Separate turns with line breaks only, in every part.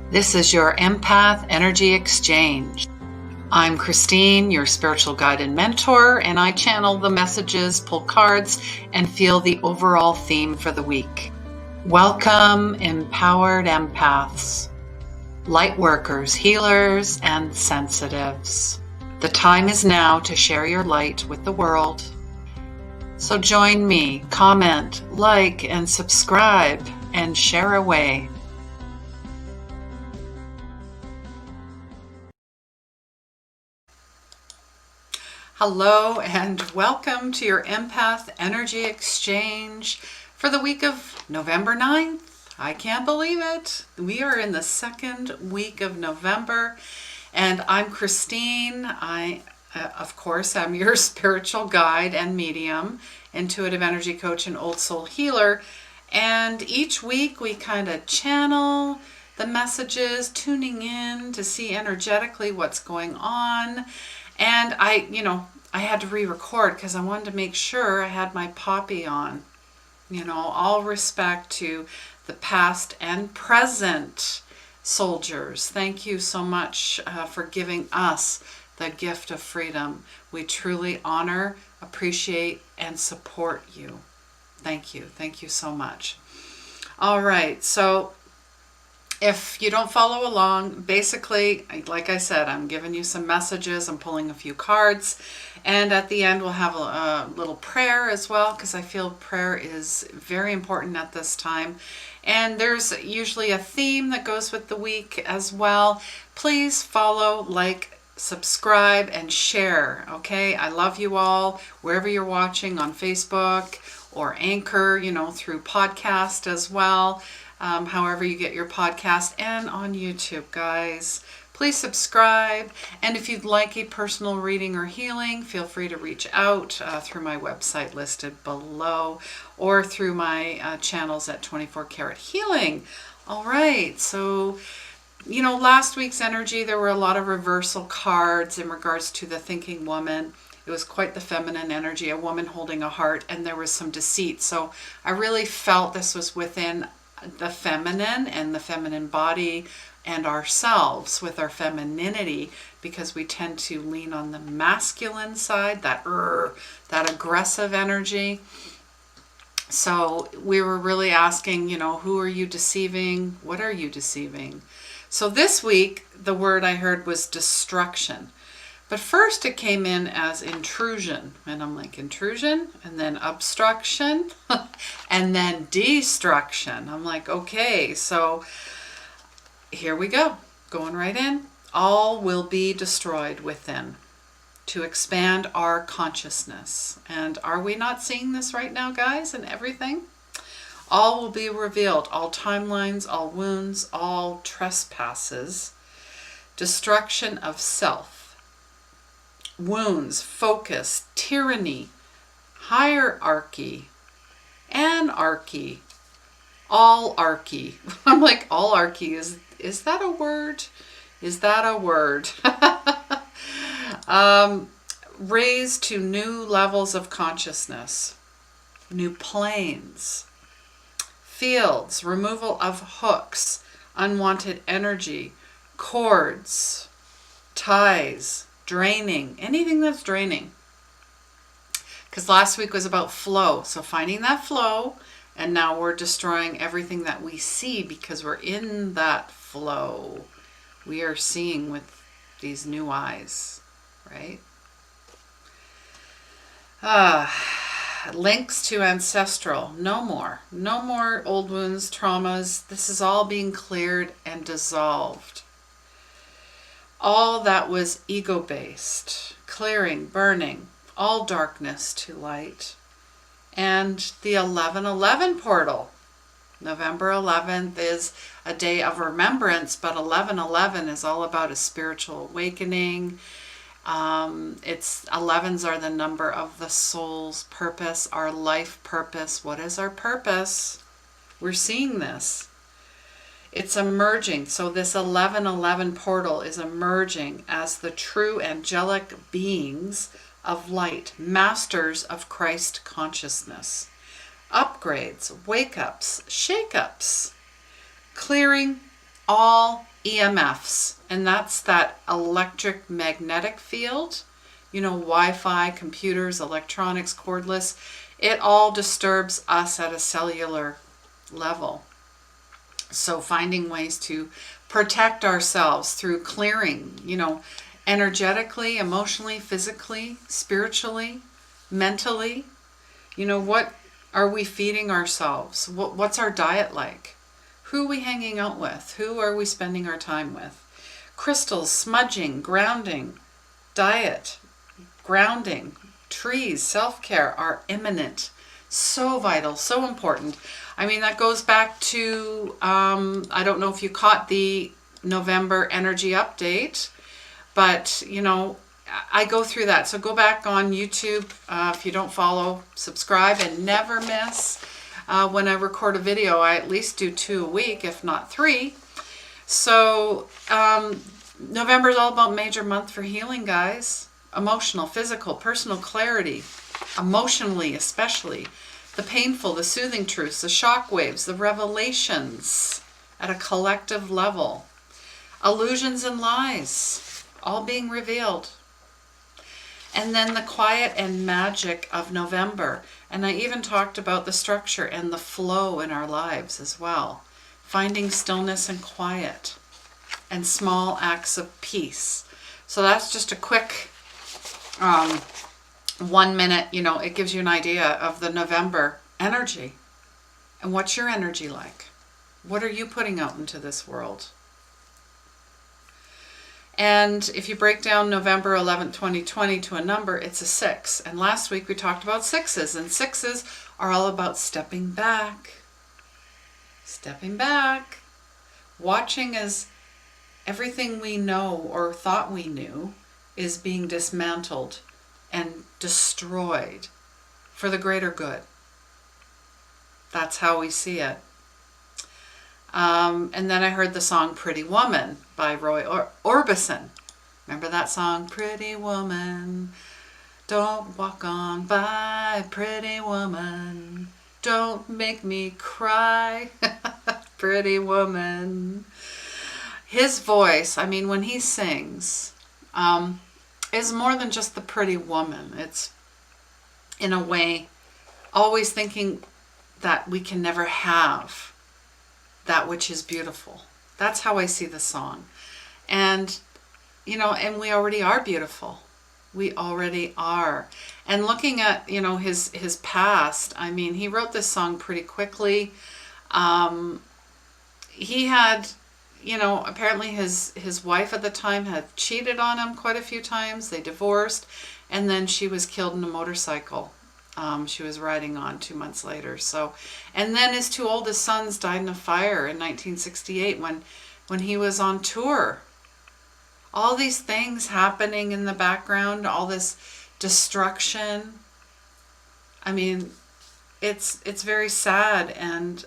This is your Empath Energy Exchange. I'm Christine, your spiritual guide and mentor, and I channel the messages, pull cards, and feel the overall theme for the week. Welcome, empowered empaths, lightworkers, healers, and sensitives. The time is now to share your light with the world. So join me, comment, like, and subscribe, and share away. Hello and welcome to your Empath Energy Exchange for the week of November 9th. I can't believe it. We are in the second week of November and I'm Christine. Of course, I'm your spiritual guide and medium, intuitive energy coach and old soul healer. And each week we kind of channel the messages, tuning in to see energetically what's going on. And I had to re-record because I wanted to make sure I had my poppy on. All respect to the past and present soldiers. Thank you so much for giving us the gift of freedom. We truly honor, appreciate, and support you. Thank you. Thank you so much. All right, so if you don't follow along, basically, like I said, I'm giving you some messages, I'm pulling a few cards, and at the end we'll have a little prayer as well, because I feel prayer is very important at this time. And there's usually a theme that goes with the week as well. Please follow, like, subscribe, and share, okay? I love you all, wherever you're watching, on Facebook or Anchor, through podcast as well. However you get your podcast, and on YouTube, guys. Please subscribe, and if you'd like a personal reading or healing, feel free to reach out through my website listed below, or through my channels at 24 Karat Healing. All right, so last week's energy, there were a lot of reversal cards in regards to the thinking woman. It was quite the feminine energy, a woman holding a heart, and there was some deceit. So I really felt this was within the feminine and the feminine body and ourselves with our femininity, because we tend to lean on the masculine side, that aggressive energy. So we were really asking, who are you deceiving? What are you deceiving? So this week, the word I heard was destruction. But first it came in as intrusion. And I'm like, intrusion? And then obstruction? And then destruction. I'm like, okay, so here we go. Going right in. All will be destroyed within to expand our consciousness. And are we not seeing this right now, guys, and everything? All will be revealed. All timelines, all wounds, all trespasses. Destruction of self. Wounds, focus, tyranny, hierarchy, anarchy, all-archy. I'm like, all-archy, is that a word? Is that a word? Raised to new levels of consciousness, new planes, fields, removal of hooks, unwanted energy, cords, ties, draining, anything that's draining. Because last week was about flow. So finding that flow, and now we're destroying everything that we see because we're in that flow. We are seeing with these new eyes, right? Links to ancestral. No more. No more old wounds, traumas. This is all being cleared and dissolved. All that was ego-based, clearing, burning, all darkness to light. And the 11/11 portal. November 11th is a day of remembrance, but 11/11 is all about a spiritual awakening. 11s are the number of the soul's purpose, our life purpose. What is our purpose? We're seeing this. It's emerging. So this 11/11 portal is emerging as the true angelic beings of light, masters of Christ consciousness. Upgrades, wake-ups, shake-ups, clearing all EMFs, and that's that electric magnetic field. You know, Wi-Fi, computers, electronics, cordless. It all disturbs us at a cellular level. So finding ways to protect ourselves through clearing, you know, energetically, emotionally, physically, spiritually, mentally. You know, what are we feeding ourselves? What's our diet like? Who are we hanging out with? Who are we spending our time with? Crystals, smudging, grounding, diet, grounding, trees, self-care are imminent. So vital, so important. I mean, that goes back to, I don't know if you caught the November energy update, but, you know, I go through that. So go back on YouTube. If you don't follow, subscribe and never miss. When I record a video, I at least do 2 a week, if not 3. So November is all about major month for healing, guys. Emotional, physical, personal clarity, emotionally especially. The painful, the soothing truths, the shock waves, the revelations at a collective level. Illusions and lies, all being revealed. And then the quiet and magic of November. And I even talked about the structure and the flow in our lives as well. Finding stillness and quiet and small acts of peace. So that's just a quick 1 minute, you know, it gives you an idea of the November energy. And what's your energy like? What are you putting out into this world? And if you break down November 11th, 2020 to a number, it's a 6. And last week we talked about 6s, and 6s are all about stepping back. Stepping back. Watching as everything we know or thought we knew is being dismantled and destroyed for the greater good. That's how we see it. And then I heard the song Pretty Woman by Roy Orbison. Remember that song? Pretty woman, don't walk on by, pretty woman, don't make me cry, pretty woman. His voice, I mean, when he sings, is more than just the pretty woman. It's, in a way, always thinking that we can never have that which is beautiful. That's how I see the song. And, you know, and we already are beautiful. We already are. And looking at, you know, his past, I mean, he wrote this song pretty quickly. He had, you know, apparently his wife at the time had cheated on him quite a few times. They divorced, and then she was killed in a motorcycle. She was riding on 2 months later. So, and then his 2 oldest sons died in a fire in 1968 when he was on tour. All these things happening in the background, all this destruction. I mean, it's very sad, and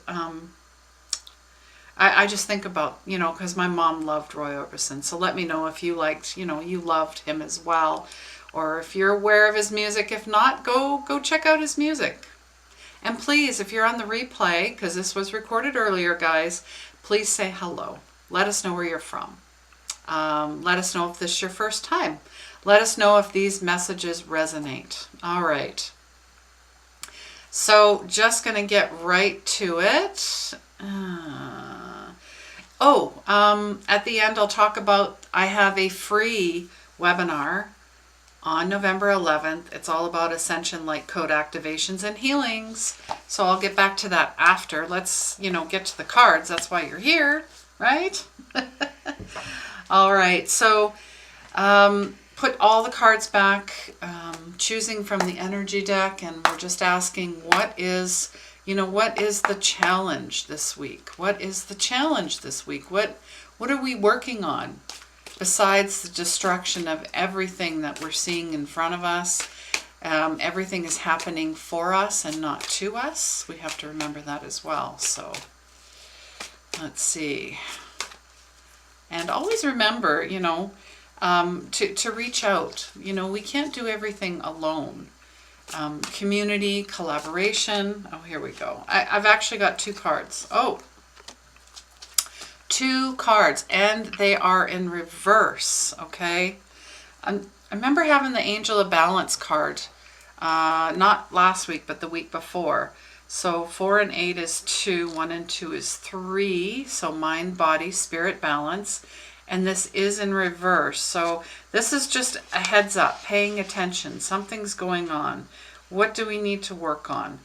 I just think about, you know, because my mom loved Roy Orbison. So let me know if you liked, you know, you loved him as well. Or if you're aware of his music. If not, go check out his music. And please, if you're on the replay, because this was recorded earlier, guys, please say hello. Let us know where you're from. Let us know if this is your first time. Let us know if these messages resonate. All right. So just going to get right to it. At the end, I'll talk about, I have a free webinar on November 11th. It's all about Ascension Light Code activations and healings. So I'll get back to that after. Let's, you know, get to the cards. That's why you're here, right? All right. So put all the cards back, choosing from the energy deck, and we're just asking, what is, you know, what is the challenge this week? What is the challenge this week? What are we working on? Besides the destruction of everything that we're seeing in front of us, everything is happening for us and not to us. We have to remember that as well. So let's see. And always remember, you know, to reach out. You know, we can't do everything alone. Community, collaboration. Oh, here we go. I've actually got 2 cards. 2 2 cards, and they are in reverse, okay? I remember having the Angel of Balance card, not last week, but the week before. So 4 and 8 is 2, 1 and 2 is 3, so mind, body, spirit balance. And this is in reverse. So this is just a heads up, paying attention. Something's going on. What do we need to work on?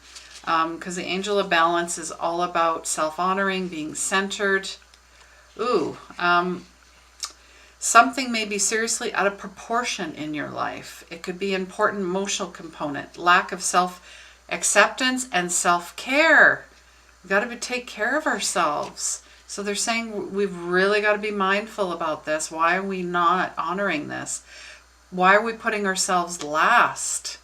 Because the Angel of Balance is all about self-honoring, being centered. Ooh, something may be seriously out of proportion in your life. It could be an important emotional component, lack of self-acceptance and self-care. We've got to take care of ourselves. So they're saying we've really got to be mindful about this. Why are we not honoring this? Why are we putting ourselves last?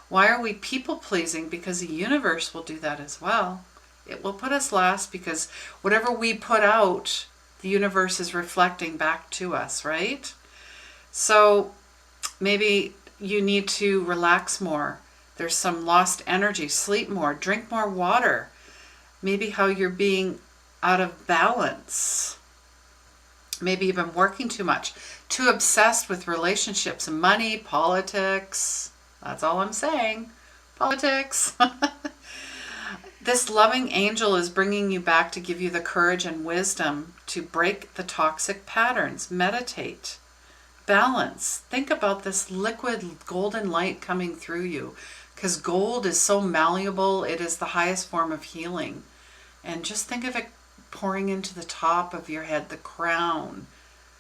Why are we people-pleasing? Because the universe will do that as well. It will put us last because whatever we put out, the universe is reflecting back to us, right? So maybe you need to relax more. There's some lost energy. Sleep more. Drink more water. Maybe how you're being out of balance. Maybe you've been working too much. Too obsessed with relationships and money, politics. That's all I'm saying. Politics. This loving angel is bringing you back to give you the courage and wisdom to break the toxic patterns. Meditate. Balance. Think about this liquid golden light coming through you, because gold is so malleable. It is the highest form of healing. And just think of it pouring into the top of your head, the crown,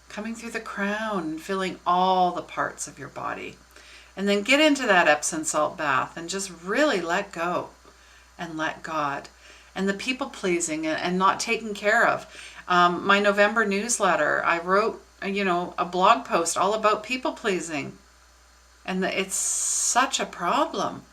coming through the crown and filling all the parts of your body. And then get into that Epsom salt bath and just really let go and let God. And the people pleasing and not taken care of. My November newsletter, I wrote, a blog post all about people pleasing. And it's such a problem.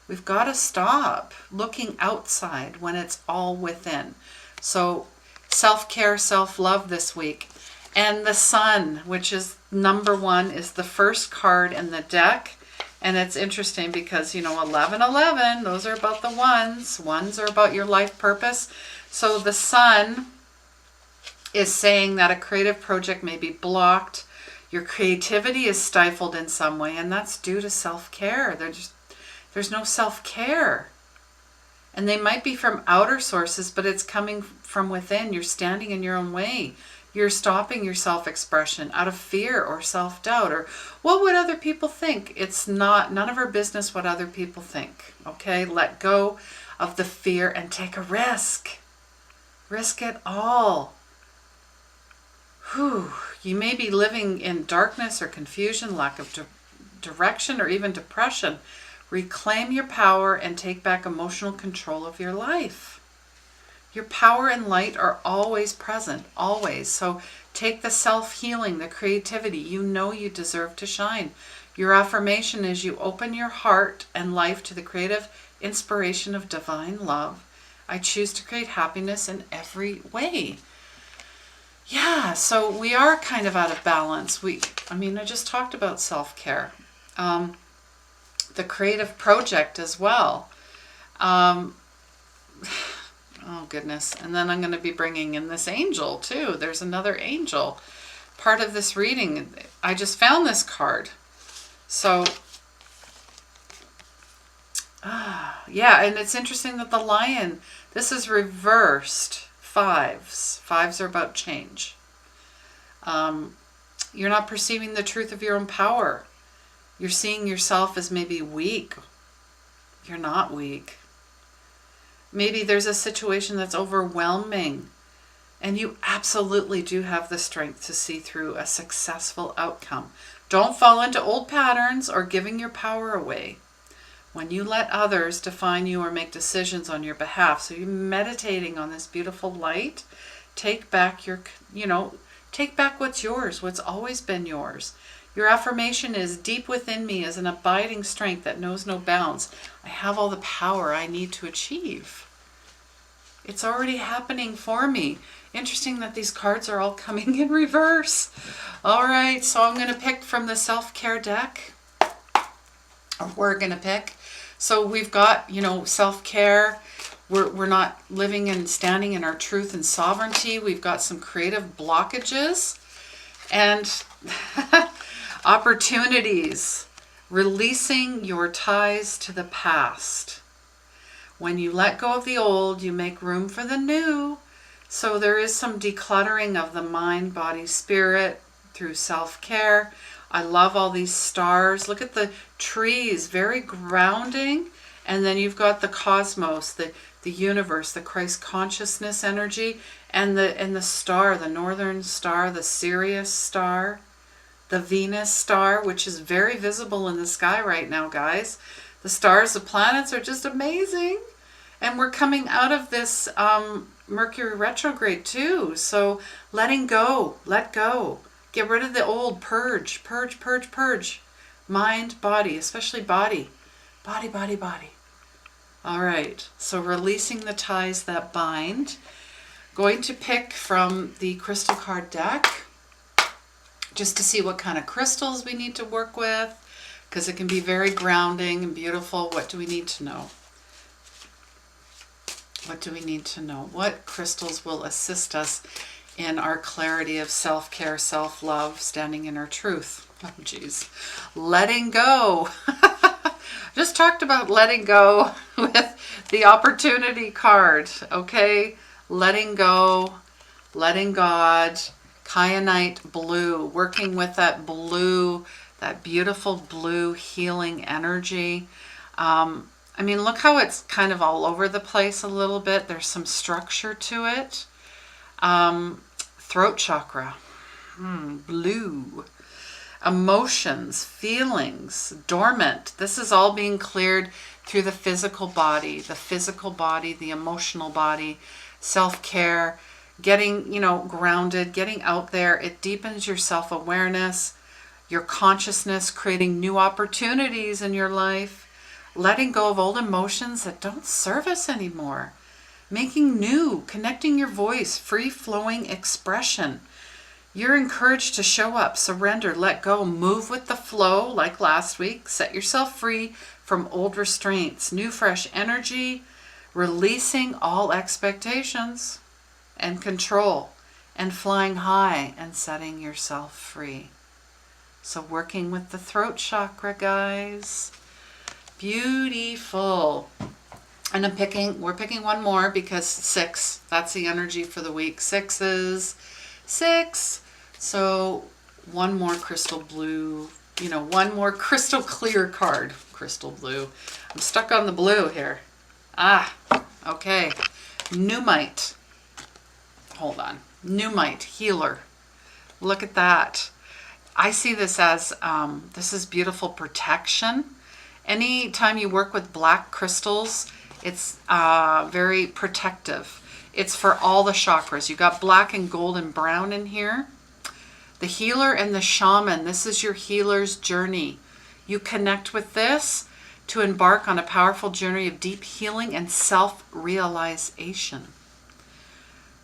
We've got to stop looking outside when it's all within. So self-care, self-love this week. And the Sun, which is number 1, is the first card in the deck. And it's interesting because, 11, 11, those are about the ones. Ones are about your life purpose. So the Sun is saying that a creative project may be blocked. Your creativity is stifled in some way, and that's due to self-care. There's no self-care. And they might be from outer sources, but it's coming from within. You're standing in your own way. You're stopping your self-expression out of fear or self-doubt or what would other people think? It's none of our business what other people think. Okay, let go of the fear and take a risk. Risk it all. Whew. You may be living in darkness or confusion, lack of direction, or even depression. Reclaim your power and take back emotional control of your life. Your power and light are always present, always. So take the self-healing, the creativity. You know you deserve to shine. Your affirmation is you open your heart and life to the creative inspiration of divine love. I choose to create happiness in every way. Yeah, so we are kind of out of balance. I just talked about self-care. The creative project as well. Oh goodness. And then I'm going to be bringing in this angel too. There's another angel. Part of this reading, I just found this card. So, yeah, and it's interesting that the lion, this is reversed 5s. 5s are about change. You're not perceiving the truth of your own power. You're seeing yourself as maybe weak. You're not weak. Maybe there's a situation that's overwhelming, and you absolutely do have the strength to see through a successful outcome. Don't fall into old patterns or giving your power away. When you let others define you or make decisions on your behalf, so you're meditating on this beautiful light, take back take back what's yours, what's always been yours. Your affirmation is, deep within me is an abiding strength that knows no bounds. I have all the power I need to achieve. It's already happening for me. Interesting that these cards are all coming in reverse. All right, so I'm going to pick from the self-care deck. Or we're going to pick. So we've got, self-care. we're not living and standing in our truth and sovereignty. We've got some creative blockages and opportunities. Releasing your ties to the past. When you let go of the old, you make room for the new. So there is some decluttering of the mind, body, spirit through self-care. I love all these stars. Look at the trees, very grounding. And then you've got the cosmos, the universe, the Christ consciousness energy, and the star, the northern star, the Sirius star, the Venus star, which is very visible in the sky right now, guys. The stars, the planets are just amazing. And we're coming out of this Mercury retrograde too. So letting go, let go. Get rid of the old, purge, purge, purge, purge. Mind, body, especially body. Body, body, body. All right, so releasing the ties that bind. Going to pick from the crystal card deck just to see what kind of crystals we need to work with, because it can be very grounding and beautiful. What do we need to know? What do we need to know? What crystals will assist us in our clarity of self-care, self-love, standing in our truth? Oh, geez. Letting go. Just talked about letting go with the opportunity card, okay? Letting go, letting God, Kyanite blue, working with that blue, that beautiful blue healing energy. I mean, look how it's kind of all over the place a little bit. There's some structure to it. Throat chakra, blue. Emotions, feelings, dormant. This is all being cleared through the physical body, the emotional body, self-care, getting, grounded, getting out there. It deepens your self-awareness, your consciousness, creating new opportunities in your life, letting go of old emotions that don't serve us anymore, making new, connecting your voice, free-flowing expression. You're encouraged to show up, surrender, let go, move with the flow like last week. Set yourself free from old restraints, new fresh energy, releasing all expectations and control, and flying high and setting yourself free. So working with the throat chakra, guys. Beautiful. And we're picking one more because 6, that's the energy for the week. 6. So one more crystal blue, one more crystal clear card. Crystal blue. I'm stuck on the blue here. Okay. Nuumite. Hold on. Nuumite, healer. Look at that. I see this as, this is beautiful protection. Anytime you work with black crystals, it's very protective. It's for all the chakras. You got black and gold and brown in here. The healer and the shaman, this is your healer's journey. You connect with this to embark on a powerful journey of deep healing and self-realization.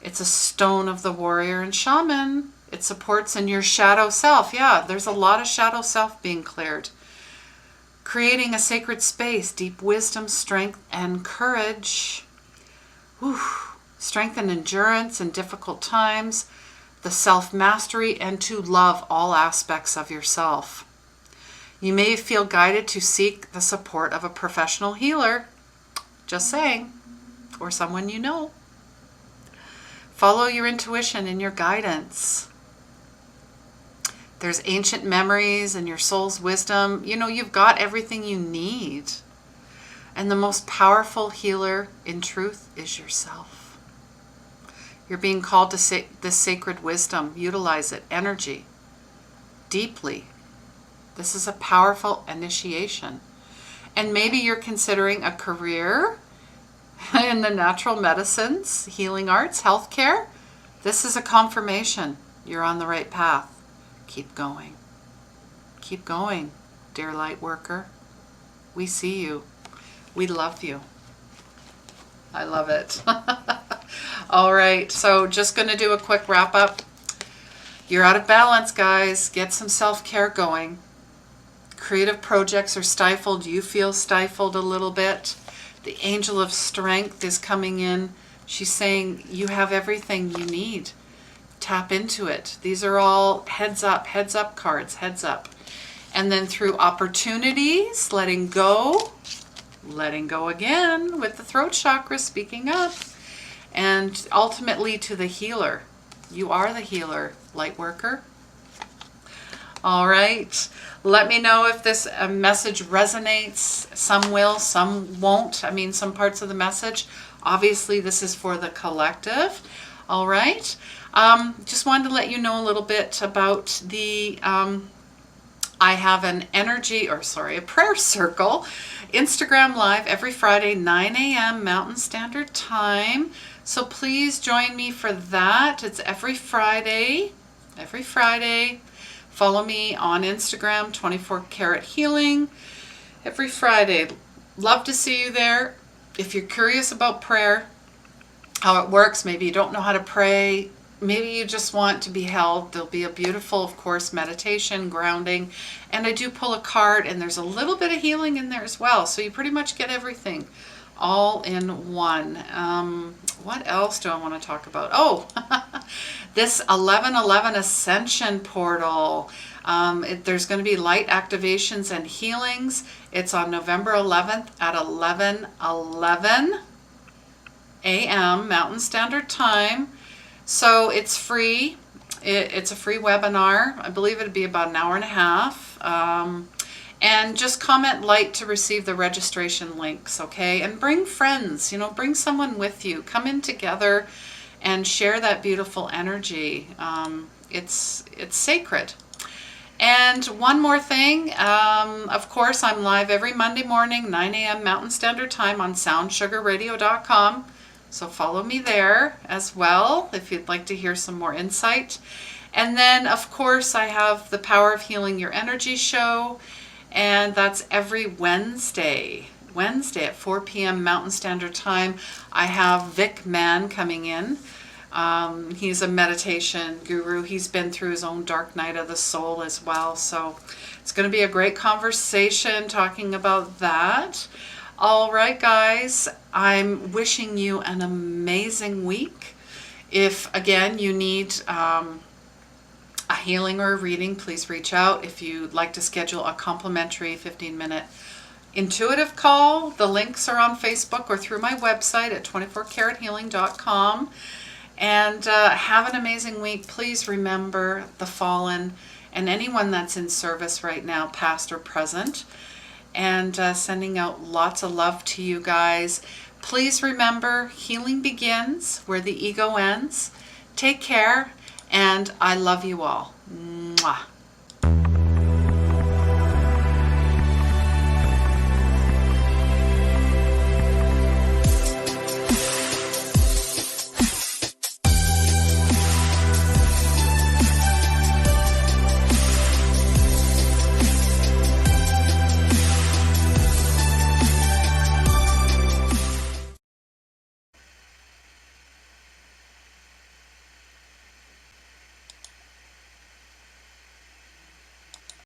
It's a stone of the warrior and shaman. It supports in your shadow self. Yeah, there's a lot of shadow self being cleared. Creating a sacred space, deep wisdom, strength, and courage. Strength and endurance in difficult times. The self-mastery, and to love all aspects of yourself. You may feel guided to seek the support of a professional healer, just saying, or someone you know. Follow your intuition and your guidance. There's ancient memories and your soul's wisdom. You've got everything you need. And the most powerful healer in truth is yourself. You're being called to this sacred wisdom. Utilize it. Energy. Deeply. This is a powerful initiation. And maybe you're considering a career in the natural medicines, healing arts, healthcare. This is a confirmation. You're on the right path. Keep going. Keep going, dear light worker. We see you. We love you. I love it. All right, so just going to do a quick wrap up. You're out of balance, guys. Get some self-care going. Creative projects are stifled. You feel stifled a little bit. The angel of strength is coming in. She's saying you have everything you need. Tap into it. These are all heads up cards, heads up. And then through opportunities, letting go again with the throat chakra speaking up. And ultimately to the healer. You are the healer, Lightworker. All right. Let me know if this message resonates. Some will, some won't. I mean, some parts of the message. Obviously, this is for the collective. All right. Just wanted to let you know a little bit about the... I have an a prayer circle, Instagram Live every Friday, 9 a.m. Mountain Standard Time. So please join me for that. It's every Friday. Follow me on Instagram, 24 Karat Healing, every Friday. Love to see you there. If you're curious about prayer, how it works, maybe you don't know how to pray, maybe you just want to be held, there'll be a beautiful, of course, meditation, grounding, and I do pull a card, and there's a little bit of healing in there as well, so you pretty much get everything all in one. What else do I want to talk about? Oh, this 11/11 Ascension portal. There's going to be light activations and healings. It's on November 11th at 11:11 a.m. Mountain Standard Time. So it's free. It's a free webinar. I believe it'd be about an hour and a half. And just comment light to receive the registration links, okay? And bring friends, bring someone with you. Come in together and share that beautiful energy. It's sacred. And one more thing, of course, I'm live every Monday morning, 9 a.m. Mountain Standard Time on soundsugarradio.com. So follow me there as well if you'd like to hear some more insight. And then, of course, I have the Power of Healing Your Energy show, and that's every Wednesday at 4 p.m. Mountain Standard Time. I have Vic Mann coming in. He's a meditation guru. He's been through his own dark night of the soul as well. So it's going to be a great conversation talking about that. All right, guys, I'm wishing you an amazing week. If, again, you need a healing or a reading, please reach out. If you'd like to schedule a complimentary 15-minute intuitive call, the links are on Facebook or through my website at 24karathealing.com. And have an amazing week. Please remember the fallen and anyone that's in service right now, past or present. And sending out lots of love to you guys. Please remember, healing begins where the ego ends. Take care, and I love you all. Mwah.